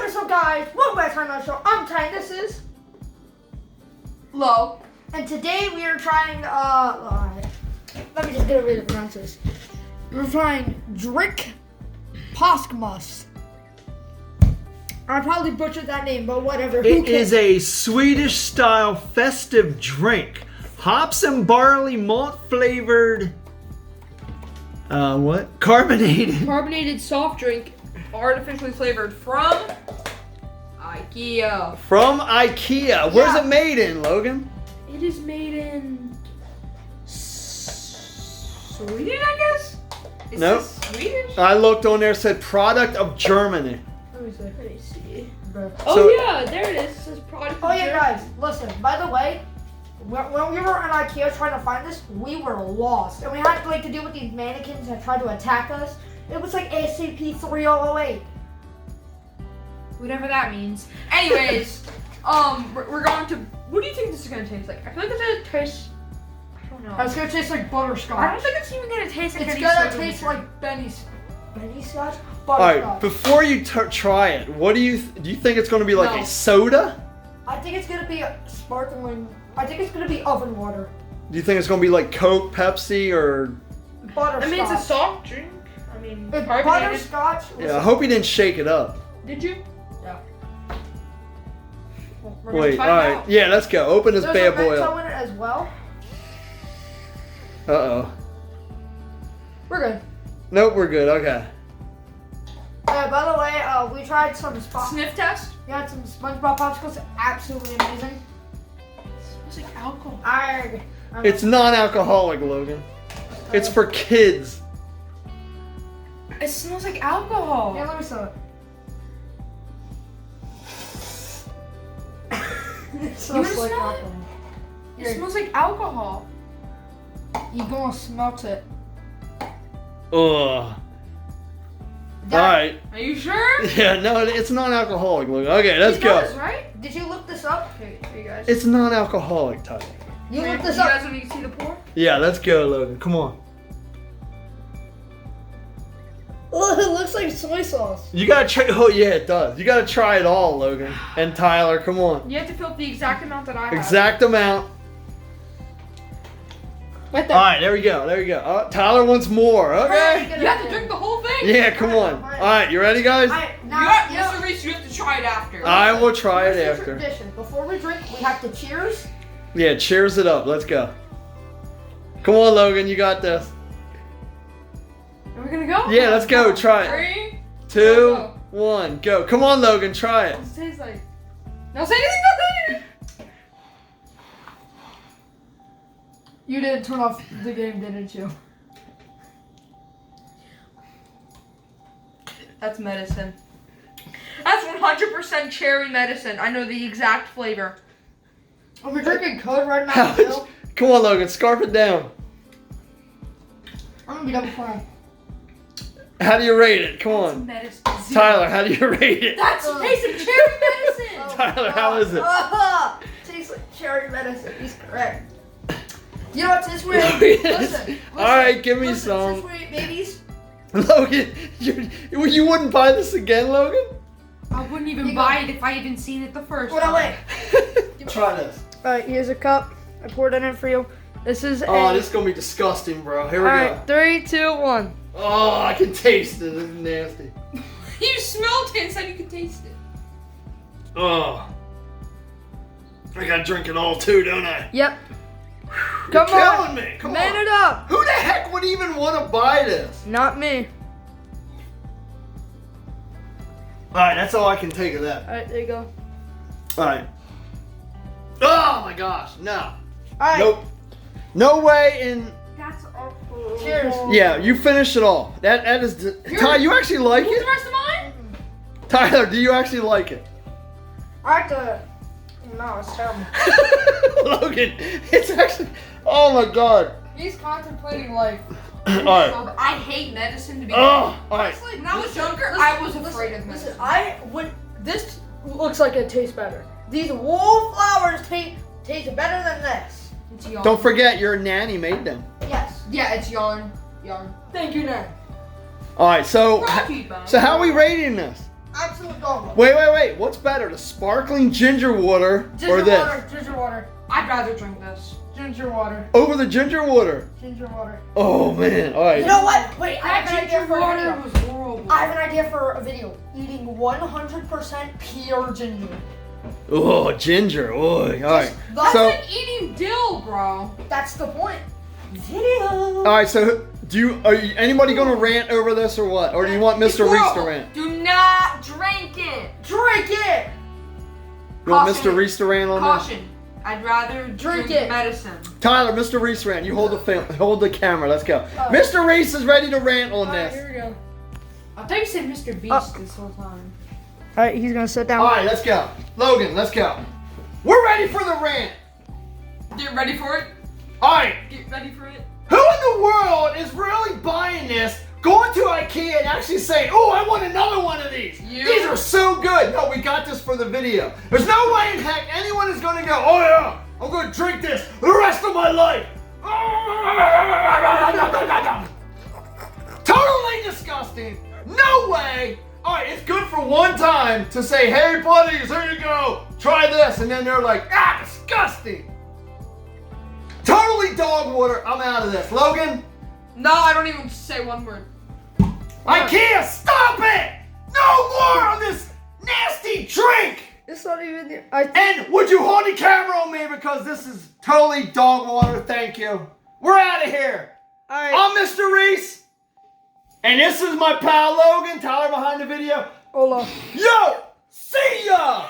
What is up, guys? Welcome back to my show. I'm Ty. This is Lo. And today we are trying. Let me just get ready to pronounce this. We're trying Drink Påskmus. I probably butchered that name, but whatever. It is a Swedish-style festive drink. Hops and barley malt flavored. What? Carbonated soft drink, artificially flavored from IKEA. From IKEA. Where's it made in, Logan? It is made in Sweden, I guess? Is Nope. this Swedish? I looked on there, said product of Germany. Let me see. So- Oh yeah, there it is. It says product Oh of yeah, Germany. guys. Listen. By the way, when we were in IKEA trying to find this, we were lost, and we had to deal with these mannequins that tried to attack us. It was like SCP-3008. Whatever that means. Anyways, we're going to. What do you think this is gonna taste like? I feel like it's gonna taste. I don't know. It's gonna taste like butterscotch. I don't think it's even gonna taste like It's any gonna soda taste drink. like Benny's scotch. All Butterscotch. right, before you try it, what do you think it's going to be like? No. A soda? I think it's gonna be a sparkling. I think it's gonna be oven water. Do you think it's going to be like Coke, Pepsi, or? Butterscotch. I mean, it's a soft drink. I mean, It's carbonated. butterscotch. Yeah, I hope you didn't shake it up. Did you? Yeah. Well, we're gonna Wait, find all right, out. yeah, let's go. Open this There's bad a boy mentos up. in it as well. Uh-oh. We're good. Nope, we're good. Okay. By the way, we tried some Sniff test. We had some SpongeBob popsicles. Absolutely amazing. Smells like alcohol. It's non-alcoholic, Logan. It's for kids. It smells like alcohol. Yeah, let me smell it. It smells wanna like smell it? alcohol. It smells like alcohol. You gonna smelt it? Ugh. Alright. Are you sure? Yeah, no, it's non-alcoholic, Logan. Okay, let's It go. does, right? Did you look this up? Okay, you guys. It's non-alcoholic, Tyler. You you looked this guys up. want to see the pour? Yeah, let's go, Logan. Come on. Oh, it looks like soy sauce. You gotta try. Oh, yeah, it does. You gotta try it all, Logan. And Tyler, come on. You have to fill up the exact amount that I have. Exact amount. Right there. Alright, there we go. There we go. Tyler wants more. Okay. You have to drink the whole thing. Yeah, come on. Alright, you ready, guys? Mr. Reese, you have to try it after. I will try it Here's the after. tradition. Before we drink, we have to cheers. Yeah, cheers it up. Let's go. Come on, Logan. You got this. Are we gonna go? Yeah, let's go. Try it. 3, 2, go. 1, go. Come on, Logan. Try it. What does it taste like? No, say anything, don't say anything. You didn't turn off the game, didn't you? That's medicine. That's 100% cherry medicine. I know the exact flavor. Oh, we're drinking Code Red How Mountain much- Dew. Come on, Logan. Scarf it down. I'm gonna be done before I. How do you rate it? Come That's on. medicine. Tyler, how do you rate it? That's a taste of cherry medicine. Tyler, how is it? Tastes like cherry medicine. He's correct. You know what's this way? Listen. Alright, give me listen, some. This way, babies. Logan, you wouldn't buy this again, Logan? I wouldn't even You buy go. it if I even seen it the first Hold on, time. wait. Try this. Alright, here's a cup. I poured it in for you. This is Oh, this is gonna be disgusting, bro. Here we go. Alright, 3, 2, 1. Oh, I can taste it. It's nasty. You smelled it and said you could taste it. Oh. I gotta drink it all too, don't I? Yep. You're Come on. killing me. Come Man on. it up. Who the heck would even want to buy this? Not me. Alright, that's all I can take of that. Alright, there you go. Alright. Oh my gosh, no. Alright. Nope. No way in. That's awful. Cheers. Yeah, you finished it all. That is. Ty, you actually like Who's the it? rest of mine? Tyler, do you actually like it? I have to. No, it's terrible. Logan, it's actually. Oh my god. He's contemplating life. Alright. I hate medicine to be Oh, alright. honest. When I was younger, I was afraid of medicine. Listen, this looks like it tastes better. These wallflowers taste better than this. It's yarn. Don't forget, your nanny made them. Yes. Yeah, it's yarn. Yarn. Thank you, Nan. Alright, so. Rocky Bone. So, how are we rating this? Absolute dog water. Wait. What's better, the sparkling ginger water or this? Ginger water. I'd rather drink this. Ginger water. Over the ginger water. Ginger water. Oh man! All right. You know what? Wait, I have That an idea ginger for a water video. was horrible. I have an idea for a video. Eating 100% pure ginger. Oh, ginger. Oh, all right. That's So, like eating dill, bro. That's the point. Video. all right. So, anybody gonna rant over this or what? Or do you want It's Mr. Reese to horrible. rant? Do not drink it. Drink it. You want Caution. Mr. Reese to rant on this? Caution. I'd rather Drink drink it. medicine. Tyler, Mr. Reese rant. You hold the camera. Let's go. Mr. Reese is ready to rant on Alright, this. here we go. I thought you said Mr. Beast this whole time. Alright, he's gonna sit down. All right, let's go. Logan, let's go. We're ready for the rant. Get ready for it. All right. Get ready for it. Who in the world is really buying this, going to IKEA and actually saying, oh, I want another one of these. You. These are so good. No, we got this for the video. There's no way in heck anyone is going to go, oh yeah, I'm going to drink this the rest of my life. Totally disgusting. No way. All right, it's good for one time to say, hey buddies, here you go. Try this. And then they're like, ah, disgusting. Totally dog water. I'm out of this. Logan? No, I don't even say one word. IKEA, stop it! No more of this nasty drink! It's not even. And would you hold the camera on me because this is totally dog water, thank you. We're out of here. Alright. I'm Mr. Reese. And this is my pal Logan, Tyler behind the video. Hola. Yo, see ya!